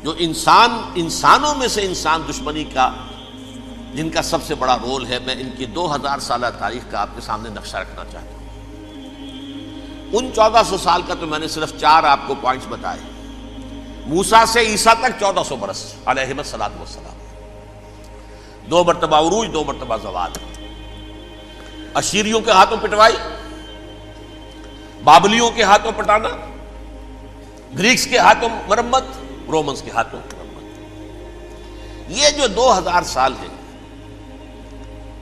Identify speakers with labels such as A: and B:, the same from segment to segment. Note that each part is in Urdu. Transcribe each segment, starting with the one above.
A: جو انسانوں میں سے انسان دشمنی کا جن کا سب سے بڑا رول ہے، میں ان کی 2000 سالہ تاریخ کا آپ کے سامنے نقشہ رکھنا چاہتا ہوں۔ ان 1400 سال کا تو میں نے صرف 4 آپ کو پوائنٹس بتائے۔ موسیٰ سے عیسیٰ تک 1400 برس علیہ الصلوۃ والسلام، 2 مرتبہ عروج، 2 مرتبہ زوال، اشیریوں کے ہاتھوں پٹوائی، بابلیوں کے ہاتھوں پٹانا، گریکس کے ہاتھوں مرمت، رومنس کے ہاتھوں مرمت۔ یہ جو 2000 سال ہے،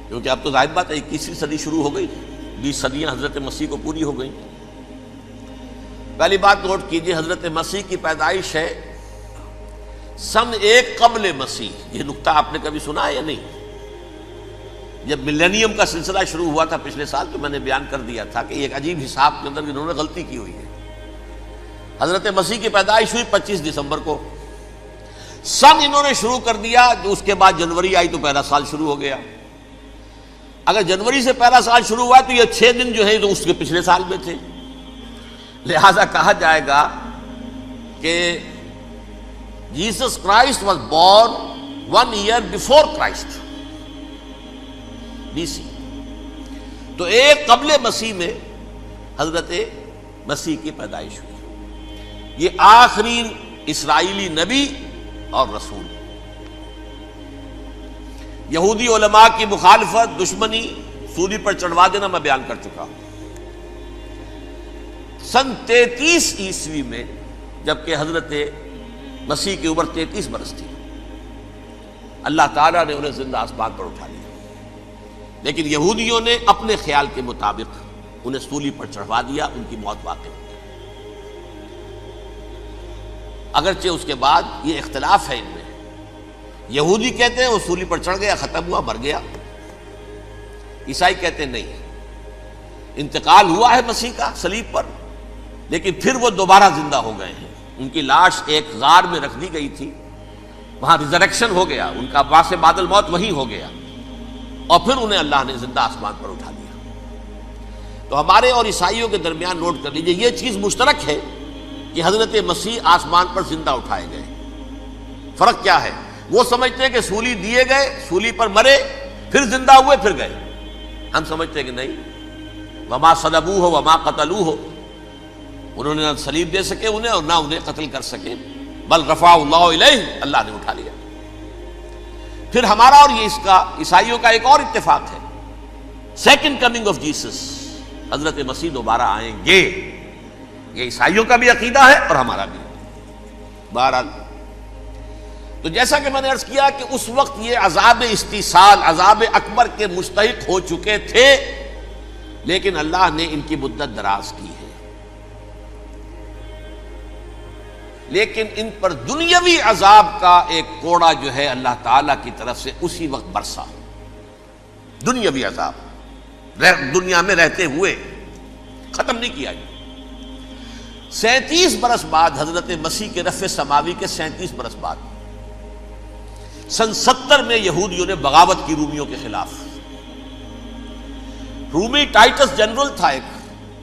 A: کیونکہ اب تو ظاہر بات ہے 21ویں صدی شروع ہو گئی، 20 صدیاں حضرت مسیح کو پوری ہو گئی۔ پہلی بات نوٹ کیجئے، حضرت مسیح کی پیدائش ہے سن 1 قبل مسیح۔ یہ نقطہ آپ نے کبھی سنا ہے یا نہیں؟ جب ملینیم کا سلسلہ شروع ہوا تھا پچھلے سال، تو میں نے بیان کر دیا تھا کہ ایک عجیب حساب کے اندر انہوں نے غلطی کی ہوئی ہے۔ حضرت مسیح کی پیدائش ہوئی 25 دسمبر کو، سن انہوں نے شروع کر دیا، جو اس کے بعد جنوری آئی تو پہلا سال شروع ہو گیا۔ اگر جنوری سے پہلا سال شروع ہوا تو یہ 6 دن جو ہے تو اس کے پچھلے سال میں تھے، لہذا کہا جائے گا کہ Jesus Christ was born 1 year before Christ BC۔ تو 1 قبل مسیح میں حضرت مسیح کی پیدائش ہوئی۔ یہ آخری اسرائیلی نبی اور رسول۔ یہودی علماء کی مخالفت، دشمنی، سولی پر چڑھوا دینا میں بیان کر چکا ہوں۔ سن 33 عیسوی میں، جبکہ حضرت مسیح کی عمر 33 برس تھی، اللہ تعالیٰ نے انہیں زندہ آسمان پر اٹھا لیا، لیکن یہودیوں نے اپنے خیال کے مطابق انہیں سولی پر چڑھوا دیا، ان کی موت واقع ہو گئی۔ اگرچہ اس کے بعد یہ اختلاف ہے ان میں، یہودی کہتے ہیں وہ سولی پر چڑھ گیا، ختم ہوا، مر گیا۔ عیسائی کہتے ہیں نہیں، انتقال ہوا ہے مسیح کا صلیب پر، لیکن پھر وہ دوبارہ زندہ ہو گئے ہیں۔ ان کی لاش ایک غار میں رکھ دی گئی تھی، وہاں ریزریکشن ہو گیا، ان کا باعث بعد الموت وہی ہو گیا، اور پھر انہیں اللہ نے زندہ آسمان پر اٹھا لیا۔ تو ہمارے اور عیسائیوں کے درمیان نوٹ کر لیجئے، یہ چیز مشترک ہے کہ حضرت مسیح آسمان پر زندہ اٹھائے گئے۔ فرق کیا ہے؟ وہ سمجھتے ہیں کہ سولی دیے گئے، سولی پر مرے، پھر زندہ ہوئے، پھر گئے۔ ہم سمجھتے ہیں کہ نہیں، وما صلبوہ وما قتلوہ، انہوں نے نہ صلیب دے سکے انہیں اور نہ انہیں قتل کر سکے، بل رفعہ اللہ الیہ، اللہ نے اٹھا لیا۔ پھر ہمارا اور یہ اس کا عیسائیوں کا ایک اور اتفاق ہے، سیکنڈ کمنگ آف جیسس، حضرت مسیح دوبارہ آئیں گے۔ یہ عیسائیوں کا بھی عقیدہ ہے اور ہمارا بھی۔ بہرحال تو جیسا کہ میں نے عرض کیا کہ اس وقت یہ عذاب استیصال، عذاب اکبر کے مستحق ہو چکے تھے، لیکن اللہ نے ان کی مدت دراز کی ہے، لیکن ان پر دنیاوی عذاب کا ایک کوڑا جو ہے اللہ تعالیٰ کی طرف سے اسی وقت برسا۔ دنیاوی عذاب دنیا میں رہتے ہوئے ختم نہیں کیا گیا۔ 37 برس بعد، حضرت مسیح کے رفع سماوی کے 37 برس بعد، سن 70 میں یہودیوں نے بغاوت کی رومیوں کے خلاف۔ رومی ٹائٹس جنرل تھا ایک،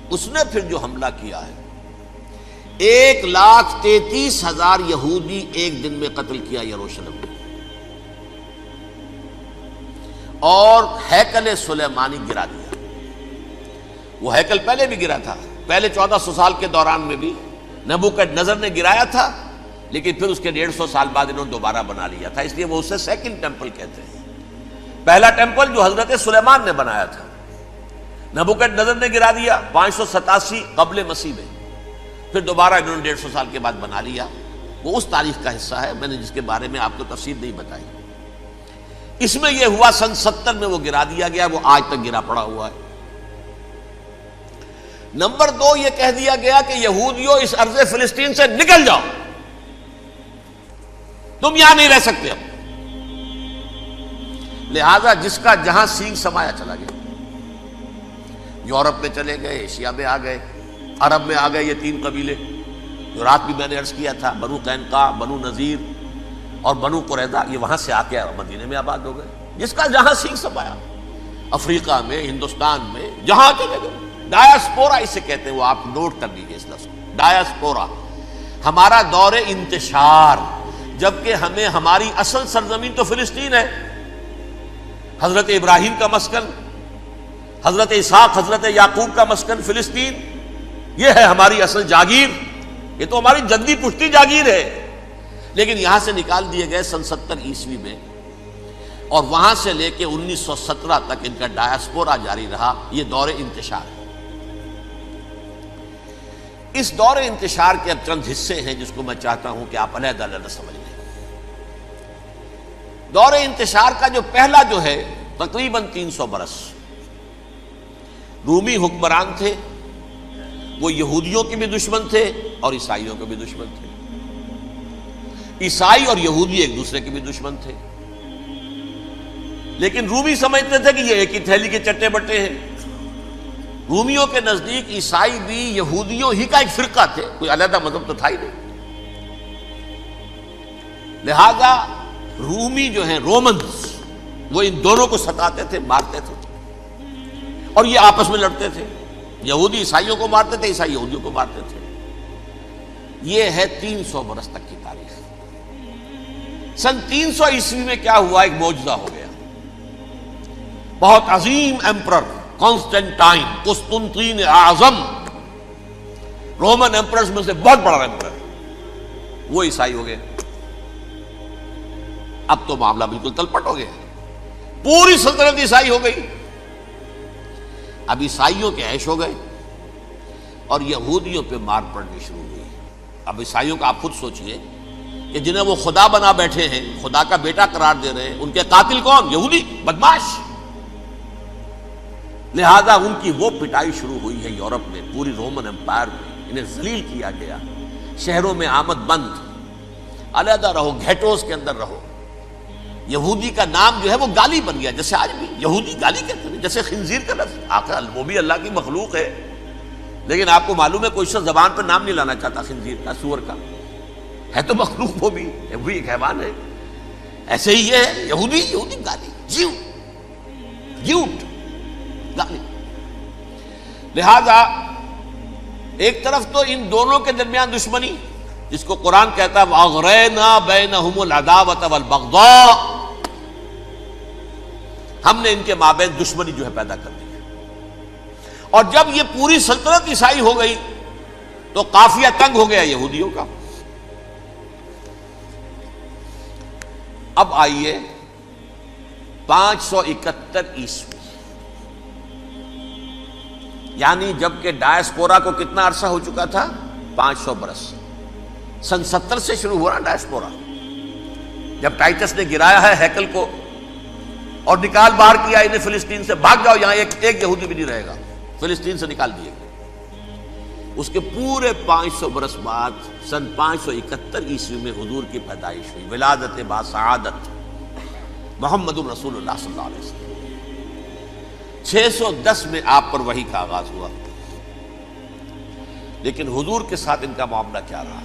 A: اس نے پھر جو حملہ کیا ہے، 1,33,000 یہودی ایک دن میں قتل کیا یروشلم میں، اور ہیکل سلیمانی گرا دیا۔ وہ ہیکل پہلے بھی گرا تھا، پہلے 1400 سال کے دوران میں بھی نبوکڈنضر نے گرایا تھا، لیکن پھر اس کے 150 سال بعد انہوں نے دوبارہ بنا لیا تھا، اس لیے وہ اسے سیکنڈ ٹیمپل کہتے ہیں۔ پہلا ٹیمپل جو حضرت سلیمان نے بنایا تھا، نبوکڈنضر نے گرا دیا 587 قبل مسیح میں، پھر دوبارہ انہوں نے 150 سال کے بعد بنا لیا۔ وہ اس تاریخ کا حصہ ہے، میں نے جس کے بارے میں آپ کو تفصیل نہیں بتائی۔ اس میں یہ ہوا سن 70 میں وہ گرا دیا گیا، وہ آج تک گرا پڑا ہوا ہے۔ نمبر 2، یہ کہہ دیا گیا کہ یہودیوں اس ارض فلسطین سے نکل جاؤ، تم یہاں نہیں رہ سکتے اب۔ لہذا جس کا جہاں سینگ سمایا چلا گیا، یورپ میں چلے گئے، ایشیا میں آ گئے، عرب میں آ گئے یہ 3 قبیلے جو رات بھی میں نے عرض کیا تھا، بنو قینقاع، بنو نذیر اور بنو قریظہ، یہ وہاں سے آ کے مدینے میں آباد ہو گئے۔ جس کا جہاں سینگ سمایا، افریقہ میں، ہندوستان میں، جہاں چلے گئے۔ ڈایاسپورا اسے کہتے ہیں، وہ آپ نوٹ کر لیجیے اس لفظ کو، ڈایاسپورا، ہمارا دور انتشار، جبکہ ہمیں ہماری اصل سرزمین تو فلسطین ہے، حضرت ابراہیم کا مسکن، حضرت اسحاق حضرت یعقوب کا مسکن فلسطین، یہ ہے ہماری اصل جاگیر، یہ تو ہماری جدی پشتی جاگیر ہے، لیکن یہاں سے نکال دیے گئے سن 70 عیسوی میں، اور وہاں سے لے کے 1917 تک ان کا ڈایاسپورا جاری رہا۔ یہ دور انتشار ہے۔ اس دور انتشار کے اب چند حصے ہیں جس کو میں چاہتا ہوں کہ آپ علیحدہ علیحدہ سمجھ لیں۔ دور انتشار کا جو پہلا جو ہے تقریباً 300 برس رومی حکمران تھے، وہ یہودیوں کے بھی دشمن تھے اور عیسائیوں کے بھی دشمن تھے، عیسائی اور یہودی ایک دوسرے کے بھی دشمن تھے، لیکن رومی سمجھتے تھے کہ یہ ایک ہی تھیلی کے چٹے بٹے ہیں۔ رومیوں کے نزدیک عیسائی بھی یہودیوں ہی کا ایک فرقہ تھے، کوئی علیحدہ مذہب تو تھا ہی نہیں، لہذا رومی جو ہیں رومنز وہ ان دونوں کو ستاتے تھے، مارتے تھے، اور یہ آپس میں لڑتے تھے، یہودی عیسائیوں کو مارتے تھے، عیسائی یہودیوں کو مارتے تھے۔ یہ ہے 300 برس تک کی تاریخ۔ سن 300 عیسوی میں کیا ہوا؟ ایک معجزہ ہو گیا۔ بہت عظیم ایمپرر کانسٹینٹائن، قسطنطین اعظم، رومن ایمپررز میں سے بہت بڑا ایمپرر، وہ عیسائی ہو گئے۔ اب تو معاملہ بالکل تلپٹ ہو گیا، پوری سلطنت عیسائی ہو گئی۔ اب عیسائیوں کے عیش ہو گئے اور یہودیوں پہ مار پڑنی شروع ہوئی۔ اب عیسائیوں کا آپ خود سوچئے کہ جنہیں وہ خدا بنا بیٹھے ہیں، خدا کا بیٹا قرار دے رہے ہیں، ان کے قاتل کون؟ یہودی بدماش۔ لہذا ان کی وہ پٹائی شروع ہوئی ہے یورپ میں، پوری رومن امپائر میں انہیں ذلیل کیا گیا، شہروں میں آمد بند، علیحدہ رہو، گھیٹوز کے اندر رہو۔ یہودی کا نام جو ہے وہ گالی بن گیا، جیسے آج بھی یہودی گالی کہتے ہیں، جیسے خنزیر کا لفظ، آخر وہ بھی اللہ کی مخلوق ہے، لیکن آپ کو معلوم ہے کوئی شخص زبان پہ نام نہیں لانا چاہتا خنزیر کا، سور کا، ہے تو مخلوق وہ بھی ایک حیوان ہے۔ ایسے ہی یہ ہے یہودی گالی، جیوٹ گالی۔ لہذا ایک طرف تو ان دونوں کے درمیان دشمنی، جس کو قرآن کہتا ہے وَأَغْرَيْنَا بَيْنَهُمُ الْعَدَاوَةَ وَالْبَغْضَاءَ، ہم نے ان کے مابین دشمنی جو ہے پیدا کر دی ہے۔ اور جب یہ پوری سلطنت عیسائی ہو گئی تو قافیہ تنگ ہو گیا یہودیوں کا۔ اب آئیے 571 عیسوی، یعنی جبکہ ڈایاسپورا کو کتنا عرصہ ہو چکا تھا؟ 500 برس۔ سن 70 سے شروع ہوا نا ڈایاسپورا، جب ٹائٹس نے گرایا ہے ہیکل کو اور نکال باہر کیا انہیں فلسطین سے، بھاگ جاؤ یہاں ایک یہودی بھی نہیں رہے گا، فلسطین سے نکال دیے گئے۔ اس کے پورے 500 برس بعد سن 571 عیسوی میں حضور کی پیدائش ہوئی، ولادت باسعادت محمد رسول اللہ صلی اللہ علیہ وسلم۔ 610 میں آپ پر وحی کا آغاز ہوا، لیکن حضور کے ساتھ ان کا معاملہ کیا رہا؟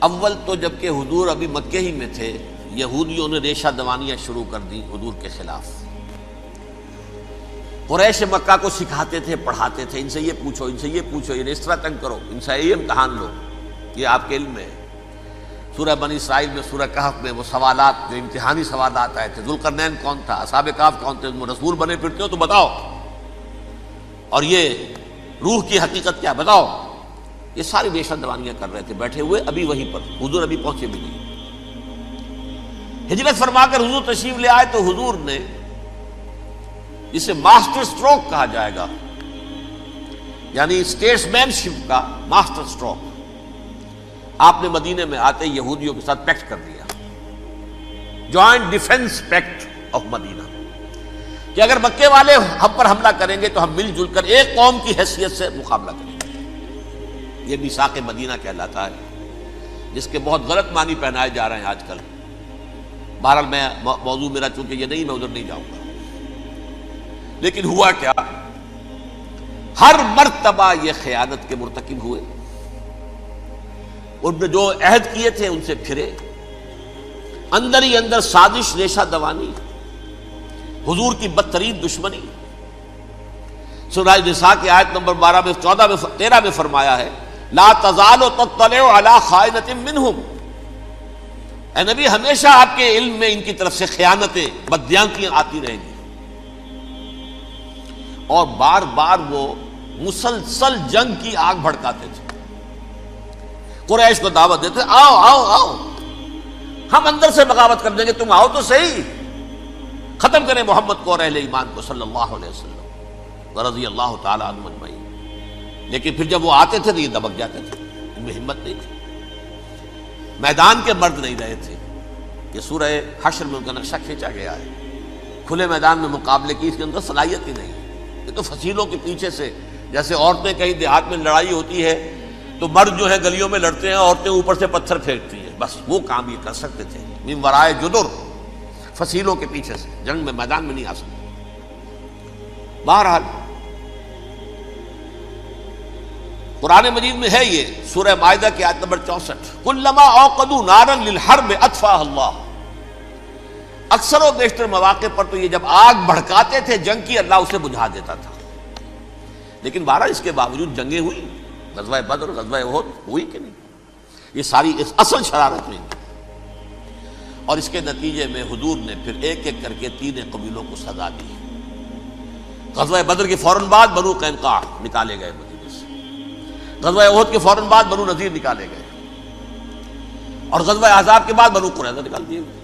A: اول تو جبکہ حضور ابھی مکے ہی میں تھے، یہودیوں نے ریشہ دوانیاں شروع کر دی حضور کے خلاف۔ قریش مکہ کو سکھاتے تھے، پڑھاتے تھے، ان سے یہ پوچھو، ان سے یہ پوچھو، انہیں اس طرح تنگ کرو، ان سے یہ امتحان لو، یہ آپ کے علم میں ہے۔ سورہ بنی اسرائیل میں، سورہ کہف میں وہ سوالات، جو امتحانی سوالات آئے تھے، ذوالقرنین کون تھا، اصحاب کہف کون تھے، تم رسول بنے پھرتے ہو تو بتاؤ، اور یہ روح کی حقیقت کیا بتاؤ، یہ ساری ریشہ دوانیاں کر رہے تھے بیٹھے ہوئے، ابھی وہیں پر حضور ابھی پہنچے بھی نہیں۔ ہجرت فرما کر حضور تشریف لے آئے تو حضور نے، جسے ماسٹر سٹروک کہا جائے گا، یعنی اسٹیٹس مین شپ کا ماسٹر سٹروک، آپ نے مدینے میں آتے یہودیوں کے ساتھ پیکٹ کر دیا، جوائنٹ ڈیفنس پیکٹ آف مدینہ، کہ اگر مکے والے ہم پر حملہ کریں گے تو ہم مل جل کر ایک قوم کی حیثیت سے مقابلہ کریں گے۔ یہ میثاق مدینہ کہلاتا ہے، جس کے بہت غلط معنی پہنائے جا رہے ہیں آج کل۔ بہرحال میں موضوع میرا چونکہ یہ نہیں، میں ادھر نہیں جاؤں گا، لیکن ہوا کیا؟ ہر مرتبہ یہ خیانت کے مرتکب ہوئے، ان نے جو عہد کیے تھے ان سے پھرے، اندر ہی اندر سازش، ریشہ دوانی، حضور کی بدترین دشمنی۔ سورہ نساء کی آیت نمبر 12 میں 14 میں 13 میں فرمایا ہے لا تزال تطلع علی خائنۃ منہم، اے نبی ہمیشہ آپ کے علم میں ان کی طرف سے خیانتیں، بددیانتیاں آتی رہیں گی. اور بار بار وہ مسلسل جنگ کی آگ بھڑکاتے تھے. قریش کو دعوت دیتے، آؤ آؤ آؤ ہم اندر سے بغاوت کر دیں گے، تم آؤ تو صحیح، ختم کریں محمد کو اور اہل ایمان کو صلی اللہ علیہ وسلم رضی اللہ تعالی عنہ اجمعین. لیکن پھر جب وہ آتے تھے تو یہ دبک جاتے تھے، ان میں ہمت نہیں تھی، میدان کے مرد نہیں رہے تھے. یہ سورہ حشر میں ان کا نقشہ کھینچا گیا ہے. کھلے میدان میں مقابلے کی اس کے اندر صلاحیت ہی نہیں. یہ تو فصیلوں کے پیچھے سے، جیسے عورتیں کہیں دیہات میں لڑائی ہوتی ہے تو مرد جو ہے گلیوں میں لڑتے ہیں، عورتیں اوپر سے پتھر پھینکتی ہیں، بس وہ کام یہ کر سکتے تھے. من ورائے جدر، فصیلوں کے پیچھے سے، جنگ میں میدان میں نہیں آ سکتے. بہرحال قرآن مجید میں ہے یہ سورہ مائدہ کی آیت نمبر 64، کلما اوقدوا نارا للحرب اطفاها اللہ. اکثر و بیشتر مواقع پر تو یہ جب آگ بھڑکاتے تھے جنگ کی، اللہ اسے بجھا دیتا تھا. لیکن بہرحال اس کے باوجود جنگیں ہوئی، غزوہ بدر، غزوہ احد ہوئی کہ نہیں. یہ ساری اس اصل شرارت میں. اور اس کے نتیجے میں حضور نے پھر ایک ایک کر کے 3 قبیلوں کو سزا دی. غزوہ بدر کے فوراً بعد بنو قینقاع نکالے گئے مدینے سے، غزوہ احد کے فوراً بعد بنو نذیر نکالے گئے، اور غزوہ احزاب کے بعد بنو قریظہ نکال دیے گئے.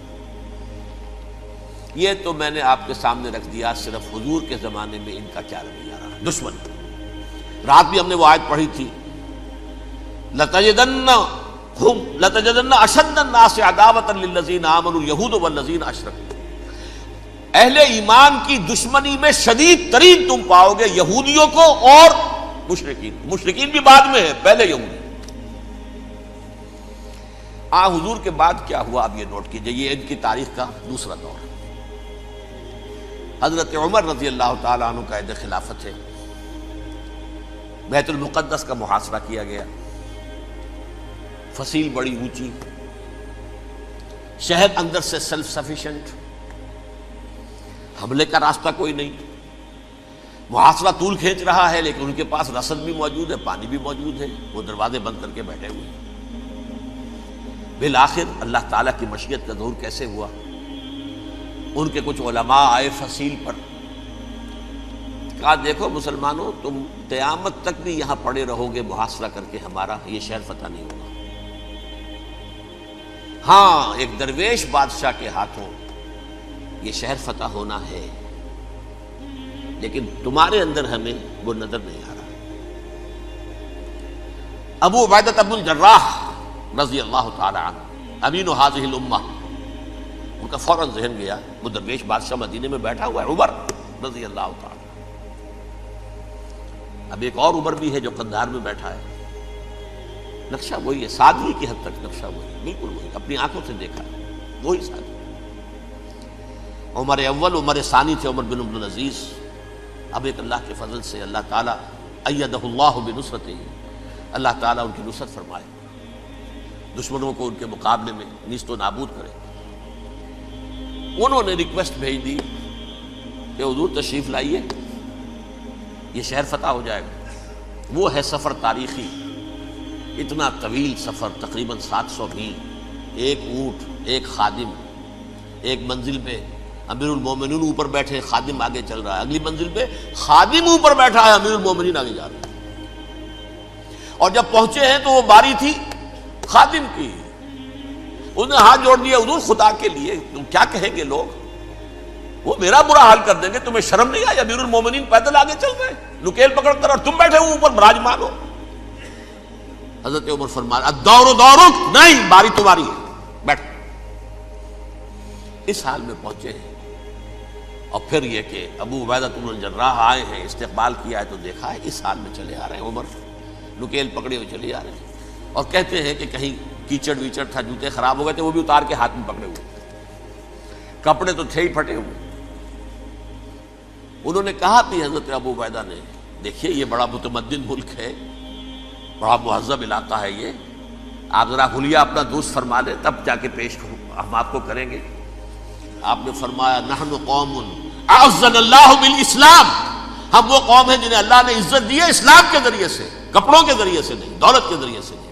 A: یہ تو میں نے آپ کے سامنے رکھ دیا صرف حضور کے زمانے میں ان کا کیا رویہ رہا. دشمن، رات بھی ہم نے وہ آیت پڑھی تھی، لَتَجِدَنَّ أَشَدَّ النَّاسِ عَدَاوَةً لِلَّذِينَ آمَنُوا الْيَهُودُ وَالَّذِينَ أَشْرَكُوا. اہل ایمان کی دشمنی میں شدید ترین تم پاؤ گے یہودیوں کو اور مشرکین. مشرکین بھی بعد میں ہے، پہلے یہودی. حضور کے بعد کیا ہوا اب یہ نوٹ کیجئے، یہ ان کی تاریخ کا دوسرا دور. حضرت عمر رضی اللہ تعالیٰ عنہ کا عہد خلافت ہے. بیت المقدس کا محاصرہ کیا گیا، فصیل بڑی اونچی، شہر اندر سے سیلف سفیشینٹ، حملے کا راستہ کوئی نہیں. محاصرہ طول کھینچ رہا ہے لیکن ان کے پاس رسد بھی موجود ہے، پانی بھی موجود ہے، وہ دروازے بند کر کے بیٹھے ہوئے ہیں. بالآخر اللہ تعالیٰ کی مشیت کا ظہور کیسے ہوا؟ ان کے کچھ علماء آئے فصیل پر، کہا دیکھو مسلمانوں، تم قیامت تک بھی یہاں پڑے رہو گے محاصرہ کر کے، ہمارا یہ شہر فتح نہیں ہوگا. ہاں ایک درویش بادشاہ کے ہاتھوں یہ شہر فتح ہونا ہے، لیکن تمہارے اندر ہمیں وہ نظر نہیں آ رہا. ابو عبیدہ بن الجراح رضی اللہ تعالی عنہ، امین هذه الامہ، ان کا فوراً ذہن گیا وہ درویش بادشاہ مدینے میں بیٹھا ہوا ہے، عمر رضی اللہ تعالی. اب ایک اور عمر بھی ہے جو قندھار میں بیٹھا ہے. نقشہ وہی ہے، سادگی کی حد تک نقشہ وہی، بالکل وہی، اپنی آنکھوں سے دیکھا وہی سادگی. عمر اول، عمر ثانی تھے عمر بن عبد العزیز. اب ایک اللہ کے فضل سے اللہ تعالیٰ ایدہ اللہ بنصرتہ، اللہ تعالیٰ ان کی نصرت فرمائے، دشمنوں کو ان کے مقابلے میں نیست و نابود کرے. انہوں نے ریکویسٹ بھیج دی کہ حضور تشریف لائیے، یہ شہر فتح ہو جائے گا. وہ ہے سفر تاریخی، اتنا طویل سفر، تقریباً 700 میل، ایک اونٹ، ایک خادم، ایک منزل پہ امیر المومنین اوپر بیٹھے، خادم آگے چل رہا ہے، اگلی منزل پہ خادم اوپر بیٹھا ہے، امیر المومنین آگے جا رہا ہے. اور جب پہنچے ہیں تو وہ باری تھی خادم کی. انہوں نے ہاتھ جوڑ دیا، حضور خدا کے لیے تم کیا کہیں گے لوگ، وہ میرا برا حال کر دیں گے، تمہیں شرم نہیں آئی؟ امیر المومنین پیدل آگے چل رہے ہیں نکیل پکڑ کر، اور تم بیٹھے ہو اوپر براجمان ہو. حضرت عمر فرمایا الدور دورک، نہیں باری تمہاری ہے، بیٹھ. اس حال میں پہنچے ہیں. اور پھر یہ کہ ابو عبیدہ بن الجراح آئے ہیں، استقبال کیا ہے تو دیکھا ہے اس حال میں چلے آ رہے ہیں. عمر نکیل پکڑے ہوئے چلے آ رہے ہیں، اور کہتے ہیں کہ کہیں کیچڑ ویچڑ تھا، جوتے خراب ہو گئے تھے، وہ بھی اتار کے ہاتھ میں پکڑے ہوئے، کپڑے تو تھے ہی پھٹے ہوئے. انہوں نے کہا بھی حضرت ابو عبیدہ نے، دیکھیے یہ بڑا متمدن ملک ہے، بڑا مہذب علاقہ ہے، یہ آپ ذرا حلیہ اپنا دوست فرما دیں تب جا کے پیش ہم آپ کو کریں گے. آپ نے فرمایا نحن قوم اعزنا اللہ بالاسلام، ہم وہ قوم ہیں جنہیں اللہ نے عزت دی ہے اسلام کے ذریعے سے. کپڑوں کے ذریعے سے نہیں، دولت کے ذریعے سے نہیں۔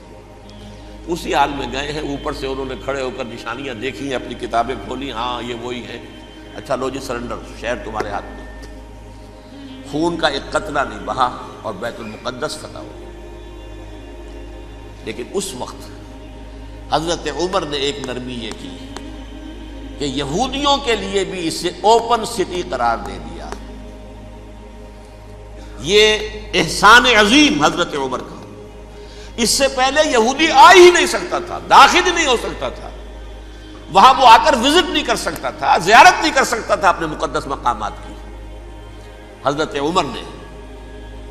A: اسی حال میں گئے ہیں، اوپر سے انہوں نے کھڑے ہو کر نشانیاں دیکھی ہیں، اپنی کتابیں کھولی، ہاں یہ وہی ہے، اچھا لو جی سرنڈر، شہر تمہارے ہاتھ میں۔ خون کا ایک قطرہ نہیں بہا اور بیت المقدس فتح ہو گیا۔ لیکن اس وقت حضرت عمر نے ایک نرمی یہ کی کہ یہودیوں کے لیے بھی اسے اوپن سٹی قرار دے دیا۔ یہ احسان عظیم حضرت عمر کا۔ اس سے پہلے یہودی آ ہی نہیں سکتا تھا، داخل ہی نہیں ہو سکتا تھا، وہاں وہ آ کر وزٹ نہیں کر سکتا تھا، زیارت نہیں کر سکتا تھا اپنے مقدس مقامات کی۔ حضرت عمر نے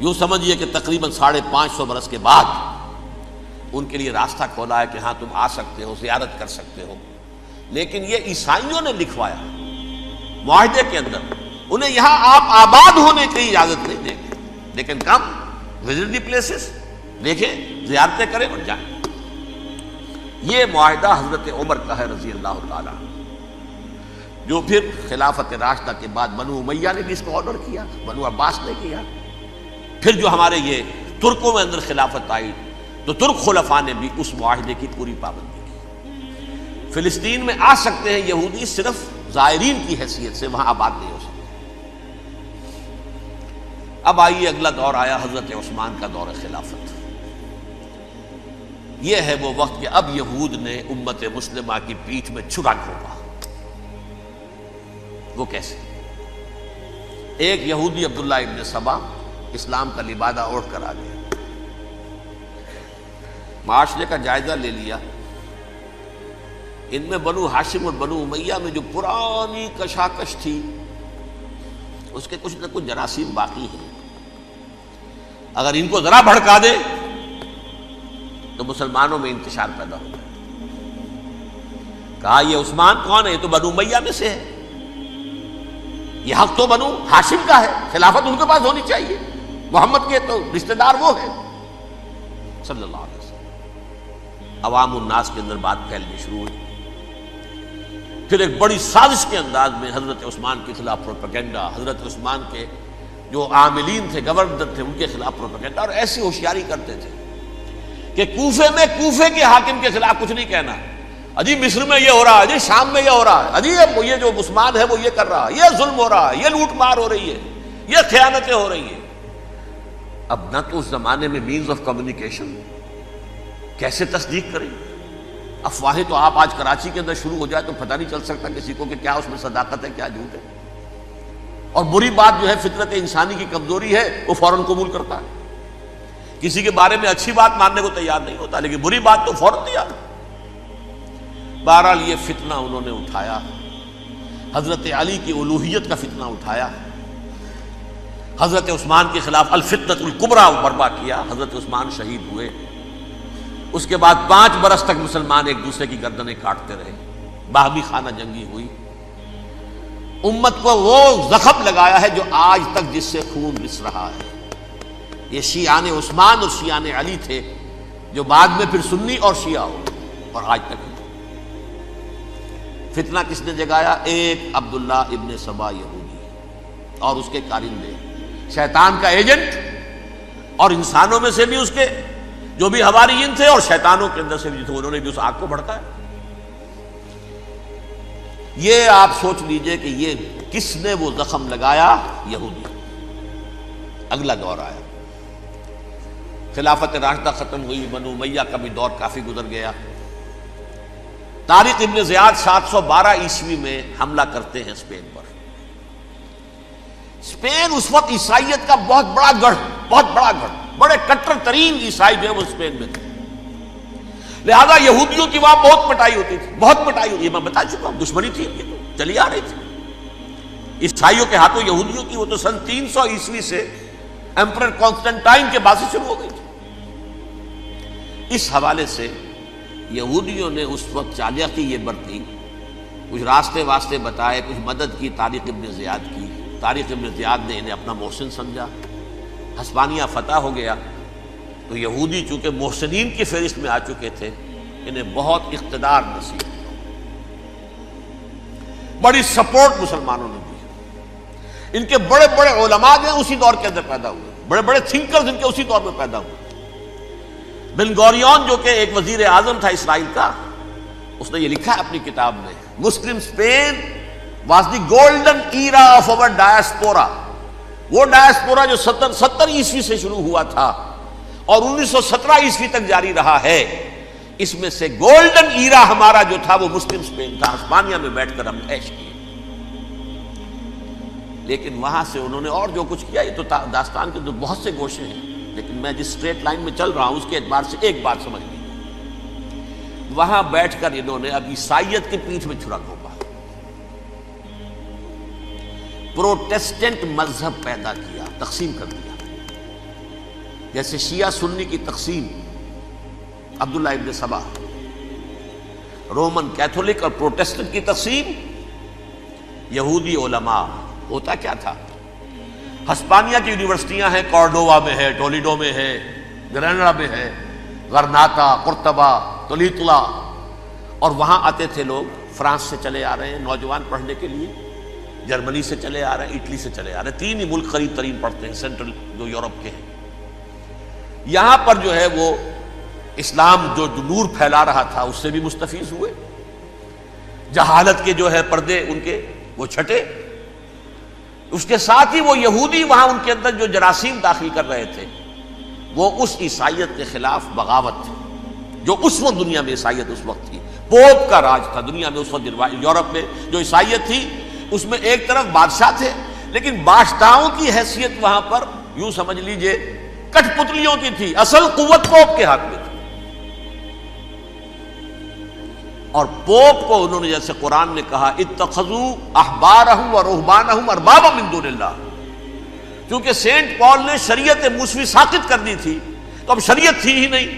A: یوں سمجھیے کہ تقریباً 550 برس کے بعد ان کے لیے راستہ کھولا ہے کہ ہاں تم آ سکتے ہو، زیارت کر سکتے ہو۔ لیکن یہ عیسائیوں نے لکھوایا معاہدے کے اندر، انہیں یہاں آپ آباد ہونے کی اجازت نہیں دیں گے، لیکن کم وزٹ دی پلیسز، دیکھیں زیارتیں کریں اور جائیں۔ یہ معاہدہ حضرت عمر کا ہے رضی اللہ تعالیٰ، جو پھر خلافت راشدہ کے بعد بنو امیہ نے بھی اس کو آنر کیا، بنو عباس نے کیا۔ پھر جو ہمارے یہ ترکوں میں اندر خلافت آئی تو ترک خلفاء نے بھی اس معاہدے کی پوری پابندی کی۔ فلسطین میں آ سکتے ہیں یہودی صرف زائرین کی حیثیت سے، وہاں آباد نہیں ہو سکتے۔ اب آئیے اگلا دور آیا حضرت عثمان کا دور خلافت۔ یہ ہے وہ وقت کہ اب یہود نے امت مسلمہ کی پیٹھ میں چھرا گھونپا۔ وہ کیسے؟ ایک یہودی عبداللہ ابن سبا اسلام کا لبادہ اوڑھ کر آ گیا، معاشرے کا جائزہ لے لیا، ان میں بنو ہاشم اور بنو امیہ میں جو پرانی کشاکش تھی اس کے کچھ نہ کچھ جراثیم باقی ہیں، اگر ان کو ذرا بھڑکا دے تو مسلمانوں میں انتشار پیدا ہو جائے۔ کہا یہ عثمان کون ہے؟ یہ تو بنو امیہ میں سے ہے، یہ حق تو بنو ہاشم کا ہے، خلافت ان کے پاس ہونی چاہیے، محمد کے تو رشتہ دار وہ ہیں صلی اللہ علیہ وسلم۔ عوام الناس کے اندر بات پھیلنی شروع ہوئی۔ پھر ایک بڑی سازش کے انداز میں حضرت عثمان کے خلاف پروپیگنڈا، حضرت عثمان کے جو عاملین تھے، گورنر تھے، ان کے خلاف پروپیگنڈا، اور ایسی ہوشیاری کرتے تھے کہ کوفے میں کوفے کے حاکم کے خلاف کچھ نہیں کہنا، اجی مصر میں یہ ہو رہا ہے، اجی شام میں یہ ہو رہا ہے، اجی یہ جو عثمان ہے وہ یہ کر رہا ہے، یہ ظلم ہو رہا ہے، یہ لوٹ مار ہو رہی ہے، یہ خیانتیں ہو رہی ہیں۔ اب نہ تو اس زمانے میں مینز آف کمیونیکیشن، کیسے تصدیق کریں؟ افواہیں تو آپ آج کراچی کے اندر شروع ہو جائے تو پتہ نہیں چل سکتا کسی کو کہ کیا اس میں صداقت ہے، کیا جھوٹ ہے، اور بری بات جو ہے فطرت انسانی کی کمزوری ہے وہ فوراً قبول کرتا ہے، کسی کے بارے میں اچھی بات ماننے کو تیار نہیں ہوتا، لیکن بری بات تو فوراً تیار۔ بہرحال یہ فتنہ انہوں نے اٹھایا، حضرت علی کی الوہیت کا فتنہ اٹھایا، حضرت عثمان کے خلاف الفتنۃ الکبریٰ برپا کیا، حضرت عثمان شہید ہوئے۔ اس کے بعد 5 برس تک مسلمان ایک دوسرے کی گردنیں کاٹتے رہے، باہمی خانہ جنگی ہوئی، امت کو وہ زخم لگایا ہے جو آج تک جس سے خون رس رہا ہے۔ یہ شیعان عثمان اور شیعان علی تھے جو بعد میں پھر سنی اور شیعہ ہو، اور آج تک فتنہ کس نے جگایا؟ ایک عبداللہ ابن سبا یہودی اور اس کے کارندے، شیطان کا ایجنٹ، اور انسانوں میں سے بھی اس کے جو بھی حواریین تھے اور شیطانوں کے اندر سے بھی تھے، انہوں نے بھی اس آگ کو بھڑکایا۔ یہ آپ سوچ لیجئے کہ یہ کس نے وہ زخم لگایا؟ یہودی۔ اگلا دور آیا، خلافت راشدہ ختم ہوئی، بنو امیہ کا بھی دور کافی گزر گیا۔ طارق ابن زیاد 712 عیسوی میں حملہ کرتے ہیں اسپین پر۔ اسپین اس وقت عیسائیت کا بہت بڑا گڑھ، بہت بڑا گڑھ، بڑے کٹر ترین عیسائی جو ہے وہ اسپین میں تھے، لہذا یہودیوں کی وہاں بہت پٹائی ہوتی تھی، بہت پٹائی ہوتی ہے، میں بتا چکا ہوں، دشمنی تھی یہ تو چلی آ رہی تھی عیسائیوں کے ہاتھوں یہودیوں کی، وہ تو سن 300 عیسوی سے ایمپرر کانسٹنٹائن کے بعد سے شروع ہو گئی تھی۔ اس حوالے سے یہودیوں نے اس وقت چالاکی یہ برتی، کچھ راستے واسطے بتائے، کچھ مدد کی طارق ابن زیاد کی۔ طارق ابن زیاد نے انہیں اپنا محسن سمجھا، ہسپانیہ فتح ہو گیا تو یہودی چونکہ محسنین کی فہرست میں آ چکے تھے، انہیں بہت اقتدار نصیب ہوا، بڑی سپورٹ مسلمانوں نے دی۔ ان کے بڑے بڑے علماء جو اسی دور کے اندر پیدا ہوئے، بڑے بڑے تھنکرز ان کے اسی دور میں پیدا ہوئے۔ بن گوریون جو کہ ایک وزیر اعظم تھا اسرائیل کا، اس نے یہ لکھا ہے اپنی کتاب میں، Muslim Spain was the golden era of our diaspora. وہ ڈائسپورا جو 70 عیسوی سے شروع ہوا تھا اور 1917 عیسوی تک جاری رہا ہے، اس میں سے گولڈن ایرا ہمارا جو تھا وہ مسلم اسپین تھا. ہسپانیہ میں بیٹھ کر ہم عیش کیے. لیکن وہاں سے انہوں نے اور جو کچھ کیا، یہ تو داستان کے بہت سے گوشے ہیں، لیکن میں جس اسٹریٹ لائن میں چل رہا ہوں اس کے اعتبار سے ایک بات سمجھ لی. وہاں بیٹھ کر انہوں نے اب عیسائیت کی پیٹھ میں چھرا گھونپا، پروٹیسٹنٹ مذہب پیدا کیا، تقسیم کر دیا. جیسے شیعہ سنی کی تقسیم، عبداللہ ابن سبا، رومن کیتھولک اور پروٹیسٹنٹ کی تقسیم، یہودی علماء. ہوتا کیا تھا؟ ہسپانیہ کی یونیورسٹیاں ہیں، کارڈووا میں ہے، ٹولیڈو میں ہے، گریناڈا میں ہے، غرناطہ، قرطبہ، تولیتلا، اور وہاں آتے تھے لوگ. فرانس سے چلے آ رہے ہیں نوجوان پڑھنے کے لیے، جرمنی سے چلے آ رہے ہیں، اٹلی سے چلے آ رہے ہیں. 3 ہی ملک قریب ترین پڑھتے ہیں سینٹرل جو یورپ کے ہیں. یہاں پر جو ہے وہ اسلام جو نور پھیلا رہا تھا اس سے بھی مستفیض ہوئے. جہالت کے جو ہے پردے ان کے وہ چھٹے. اس کے ساتھ ہی وہ یہودی وہاں ان کے اندر جو جراثیم داخل کر رہے تھے وہ اس عیسائیت کے خلاف بغاوت تھی جو اس وقت دنیا میں عیسائیت اس وقت تھی. پوپ کا راج تھا دنیا میں اس وقت. یورپ میں جو عیسائیت تھی اس میں ایک طرف بادشاہ تھے، لیکن بادشاہوں کی حیثیت وہاں پر یوں سمجھ لیجئے کٹ پتلیوں کی تھی. اصل قوت پوپ کے ہاتھ میں تھی. اور پوپ کو انہوں نے جیسے قرآن نے کہا اتخذوا احبارهم ورهبانهم اربابا من دون اللہ، کیونکہ سینٹ پال نے شریعت موسوی ساقط کر دی تھی تو اب شریعت تھی ہی نہیں.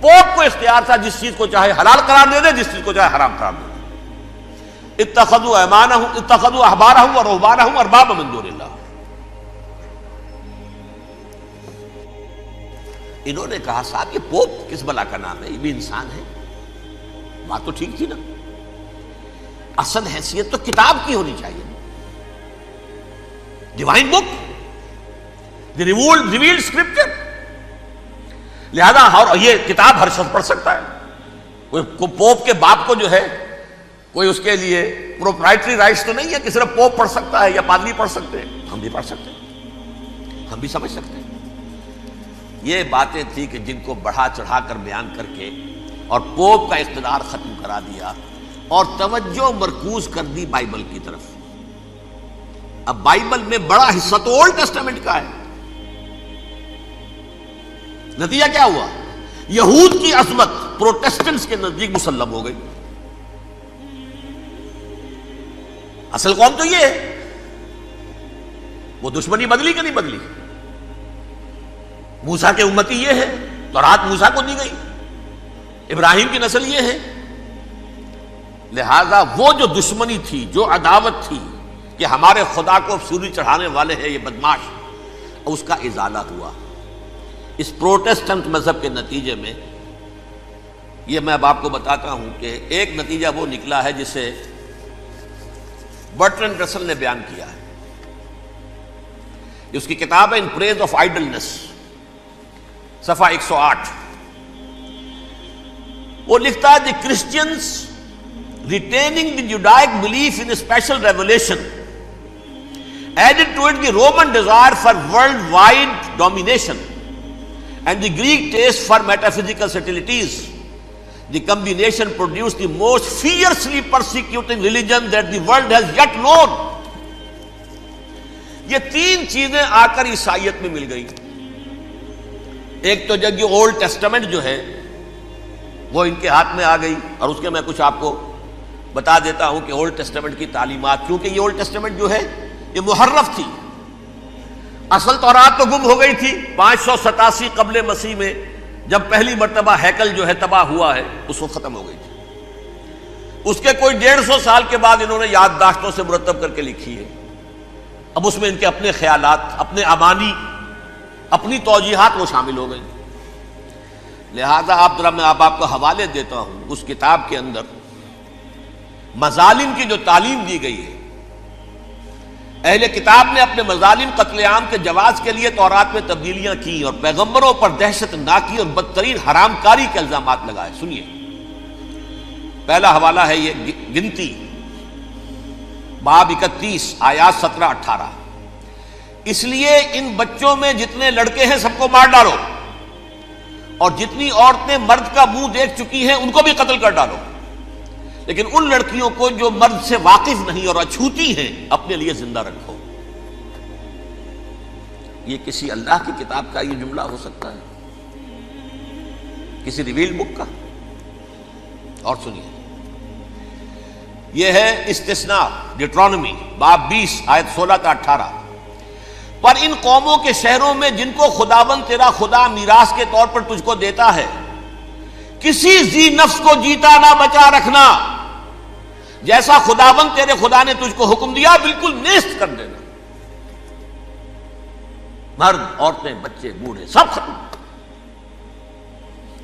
A: پوپ کو اختیار تھا جس چیز کو چاہے حلال قرار دے دے، جس چیز کو چاہے حرام قرار دے دے. اتخذوا احبارهم ورهبانهم اربابا من دون اللہ. انہوں نے کہا صاحب یہ پوپ کس بلا کا نام ہے، یہ بھی انسان ہے. بات تو ٹھیک تھی نا، اصل حیثیت تو کتاب کی ہونی چاہیے، ڈیوائن بک، دی ریویلڈ اسکرپچر. لہذا اور یہ کتاب ہر شخص پڑھ سکتا ہے. کوئی پوپ کے باپ کو جو ہے کوئی اس کے لیے پروپرائٹری رائٹس تو نہیں ہے کہ صرف پوپ پڑھ سکتا ہے یا پادری پڑھ سکتے ہیں. ہم بھی پڑھ سکتے ہیں، ہم بھی سمجھ سکتے ہیں. یہ باتیں تھی کہ جن کو بڑھا چڑھا کر بیان کر کے اور پوپ کا اقتدار ختم کرا دیا اور توجہ مرکوز کر دی بائبل کی طرف. اب بائبل میں بڑا حصہ تو اولڈ ٹیسٹامنٹ کا ہے. نتیجہ کیا ہوا؟ یہود کی عظمت پروٹیسٹنٹس کے نزدیک مسلم ہو گئی. اصل قوم تو یہ ہے. وہ دشمنی بدلی کہ نہیں بدلی؟ موسیٰ کے امتی یہ ہے، تورات موسیٰ کو دی گئی، ابراہیم کی نسل یہ ہے. لہذا وہ جو دشمنی تھی، جو عداوت تھی کہ ہمارے خدا کو سولی چڑھانے والے ہیں یہ بدماش، اس کا ازالہ ہوا اس پروٹیسٹنٹ مذہب کے نتیجے میں. یہ میں اب آپ کو بتاتا ہوں کہ ایک نتیجہ وہ نکلا ہے جسے برٹرنڈ رسل نے بیان کیا ہے. اس کی کتاب ہے ان پریز آف آئیڈلنس، صفحہ 108. وہ لکھتا ہے the Christians retaining the Judaic belief in special revelation added to it the Roman desire for worldwide domination and the Greek taste for metaphysical subtleties. The combination produce the most fiercely persecuting religion that the world has yet known. یہ 3 چیزیں آ کر عیسائیت میں مل گئی. ایک تو جب یہ اولڈ ٹیسٹامنٹ جو ہے وہ ان کے ہاتھ میں آ گئی، اور اس کے میں کچھ آپ کو بتا دیتا ہوں کہ اولڈ ٹیسٹامنٹ کی تعلیمات، کیونکہ یہ اولڈ ٹیسٹامنٹ جو ہے یہ محرف تھی. اصل تورات تو گم ہو گئی تھی 587 قبل مسیح میں، جب پہلی مرتبہ ہیکل جو ہے تباہ ہوا ہے اس وقت ختم ہو گئی تھی. اس کے کوئی 150 سال کے بعد انہوں نے یادداشتوں سے مرتب کر کے لکھی ہے. اب اس میں ان کے اپنے خیالات، اپنے امانی، اپنی توجیحات وہ شامل ہو گئی. لہذا میں آپ کو حوالے دیتا ہوں اس کتاب کے اندر مظالم کی جو تعلیم دی گئی ہے، اہل کتاب نے اپنے مظالم قتل عام کے جواز کے لیے تورات میں تبدیلیاں کی اور پیغمبروں پر دہشت ناکی اور بدترین حرام کاری کے الزامات لگائے. سنیے، پہلا حوالہ ہے یہ گنتی باب 31 آیات 17-18. اس لیے ان بچوں میں جتنے لڑکے ہیں سب کو مار ڈالو، اور جتنی عورتیں مرد کا منہ دیکھ چکی ہیں ان کو بھی قتل کر ڈالو، لیکن ان لڑکیوں کو جو مرد سے واقف نہیں اور اچھوتی ہیں اپنے لیے زندہ رکھو. یہ کسی اللہ کی کتاب کا یہ جملہ ہو سکتا ہے؟ کسی ریویل بک کا؟ اور سنیے، یہ ہے استثناء ڈیٹرانومی باب 20 آیت 16-18. پر ان قوموں کے شہروں میں جن کو خداوند تیرا خدا میراث کے طور پر تجھ کو دیتا ہے، کسی ذی نفس کو جیتا نہ بچا رکھنا، جیسا خداوند تیرے خدا نے تجھ کو حکم دیا بالکل نیست کر دینا. مرد، عورتیں، بچے، بوڑھے سب ختم.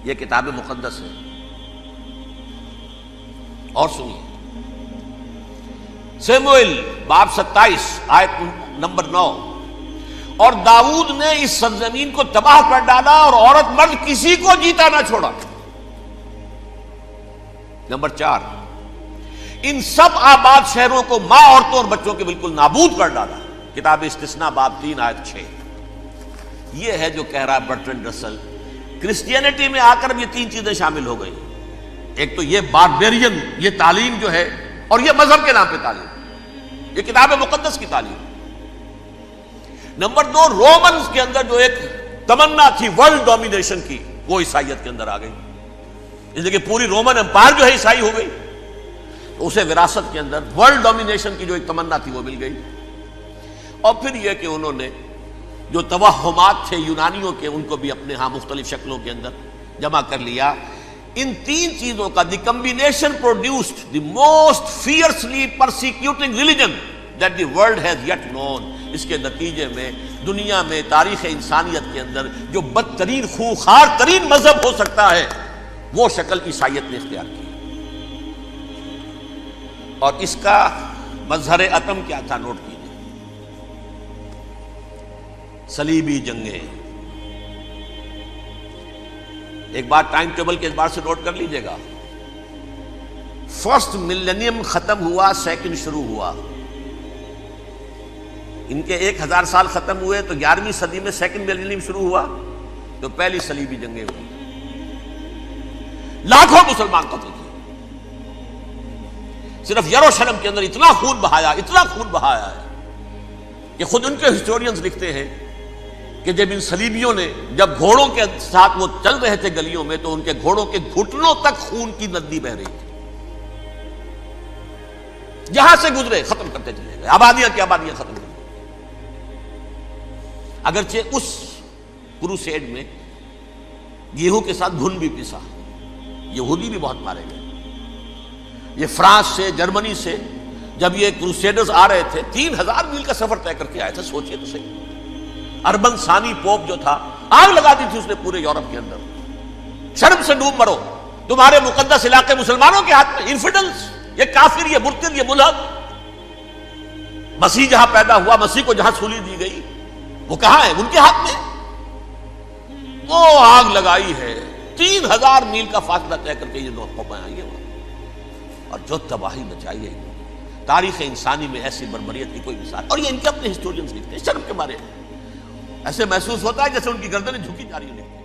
A: یہ کتاب مقدس ہے. اور سنیے، سموئیل باب 27 آیت نمبر 9. اور داؤد نے اس سرزمین کو تباہ کر ڈالا اور عورت مرد کسی کو جیتا نہ چھوڑا. نمبر 4، ان سب آباد شہروں کو ماں، عورتوں اور بچوں کے بالکل نابود کر ڈالا. کتاب استثناء باب 3 آیت 6. یہ ہے جو کہہ رہا ہے برٹرنڈ رسل، کرسچینٹی میں آ کر اب یہ تین چیزیں شامل ہو گئی. ایک تو یہ باربیرین یہ تعلیم جو ہے، اور یہ مذہب کے نام پہ تعلیم، یہ کتاب مقدس کی تعلیم. نمبر 2، رومنز کے اندر جو ایک تمنا تھی ورلڈ ڈومینیشن کی، وہ عیسائیت کے اندر آ گئی. اس لیے کہ پوری رومن امپائر جو ہے عیسائی ہو گئی، تو اسے وراثت کے اندر ورلڈ ڈومینیشن کی جو ایک تمنا تھی وہ مل گئی. اور پھر یہ کہ انہوں نے جو توہمات تھے یونانیوں کے، ان کو بھی اپنے ہاں مختلف شکلوں کے اندر جمع کر لیا. ان تین چیزوں کا the combination produced the most fiercely persecuting religion that the world has yet known. اس کے نتیجے میں دنیا میں تاریخ انسانیت کے اندر جو بدترین خوخار ترین مذہب ہو سکتا ہے وہ شکل عیسائیت نے اختیار کی. اور اس کا مظہر عتم کیا تھا؟ نوٹ کیجیے، صلیبی جنگیں. ایک بات ٹائم ٹیبل کے اعتبار سے نوٹ کر لیجئے گا. فرسٹ ملینیم ختم ہوا، سیکنڈ شروع ہوا. ان کے 1000 سال ختم ہوئے تو 11ویں صدی میں سیکنڈ ملینیم شروع ہوا، تو پہلی صلیبی جنگیں ہوئی. لاکھوں مسلمان قتل کیے. صرف یروشلم کے اندر اتنا خون بہایا ہے کہ خود ان کے ہسٹورینز لکھتے ہیں کہ جب ان صلیبیوں نے جب گھوڑوں کے ساتھ وہ چل رہے تھے گلیوں میں، تو ان کے گھوڑوں کے گھٹنوں تک خون کی ندی بہ رہی تھی. جہاں سے گزرے ختم کرتے چلے گئے، آبادیاں کی آبادیاں ختم کر دی. اگرچہ اس کروسیڈ میں گیہوں کے ساتھ گھن بھی پسا، یہودی بھی بہت مارے گئے. یہ فرانس سے، جرمنی سے جب یہ کروسیڈرز آ رہے تھے، 3000 میل کا سفر طے کر کے آئے تھے. سوچئے تو صحیح. اربن ثانی پوپ جو تھا، آگ لگا دی تھی اس نے پورے یورپ کے اندر. شرم سے ڈوب مرو، تمہارے مقدس علاقے مسلمانوں کے ہاتھ میں. انفیڈلز، یہ کافر، یہ مرتد، یہ ملحد. مسیح جہاں پیدا ہوا، مسیح کو جہاں سولی دی گئی، وہ کہاں ہے؟ ان کے ہاتھ میں. وہ آگ لگائی ہے، 3000 میل کا فاصلہ طے کر کے یہ قومیں آئی ہیں، اور جو تباہی مچائی ہے. تاریخ انسانی میں ایسی بربریت کی کوئی مثال. اور یہ ان کے اپنے ہسٹورینز لکھتے ہیں. شرم کے مارے ایسے محسوس ہوتا ہے جیسے ان کی گردنیں جھکی جا رہی ہیں.